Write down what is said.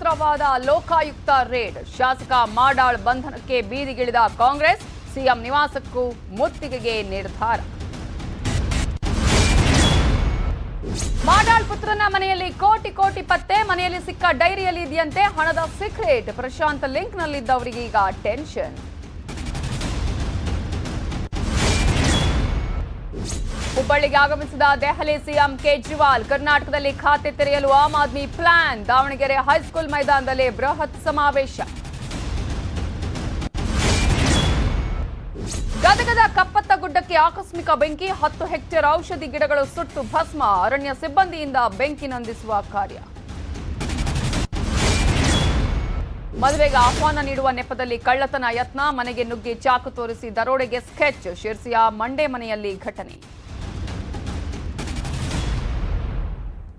ವಿಚಿತ್ರವಾದ ಲೋಕಾಯುಕ್ತ ರೇಡ್. ಶಾಸಕ ಮಾಡಾಳ್ ಬಂಧನಕ್ಕೆ ಬೀದಿಗಿಳಿದ ಕಾಂಗ್ರೆಸ್. ಸಿಎಂ ನಿವಾಸಕ್ಕೂ ಮುತ್ತಿಗೆಗೆ ನಿರ್ಧಾರ. ಮಾಡಾಳ್ ಪುತ್ರನ ಮನೆಯಲ್ಲಿ ಕೋಟಿ ಪತ್ತೆ. ಮನೆಯಲ್ಲಿ ಸಿಕ್ಕ ಡೈರಿಯಲ್ಲಿ ಇದೆಯಂತೆ ಹಣದ ಸೀಕ್ರೆಟ್. ಪ್ರಶಾಂತ್ ಲಿಂಕ್ನಲ್ಲಿದ್ದವರಿಗೆ ಈಗ ಟೆನ್ಷನ್. ಹುಬ್ಬಳ್ಳಿಗೆ ಆಗಮಿಸಿದ ದೆಹಲಿ ಸಿಎಂ ಕೇಜ್ರಿವಾಲ್. ಕರ್ನಾಟಕದಲ್ಲಿ ಖಾತೆ ತೆರೆಯಲು ಆಮ್ ಆದ್ಮಿ ಪ್ಲಾನ್. ದಾವಣಗೆರೆ ಹೈಸ್ಕೂಲ್ ಮೈದಾನದಲ್ಲಿ ಬೃಹತ್ ಸಮಾವೇಶ. ಗದಗದ ಕಪ್ಪತ್ತ ಗುಡ್ಡಕ್ಕೆ ಆಕಸ್ಮಿಕ ಬೆಂಕಿ. 10 ಹೆಕ್ಟೇರ್ ಔಷಧಿ ಗಿಡಗಳು ಸುಟ್ಟು ಭಸ್ಮ. ಅರಣ್ಯ ಸಿಬ್ಬಂದಿಯಿಂದ ಬೆಂಕಿ ನಂದಿಸುವ ಕಾರ್ಯ. ಮದುವೆಗೆ ಆಹ್ವಾನ ನೀಡುವ ನೆಪದಲ್ಲಿ ಕಳ್ಳತನ ಯತ್ನ. ಮನೆಗೆ ನುಗ್ಗಿ ಚಾಕು ತೋರಿಸಿ ದರೋಡೆಗೆ ಸ್ಕೆಚ್. ಶಿರ್ಸಿಯ ಮಂಡೆ ಮನೆಯಲ್ಲಿ ಘಟನೆ.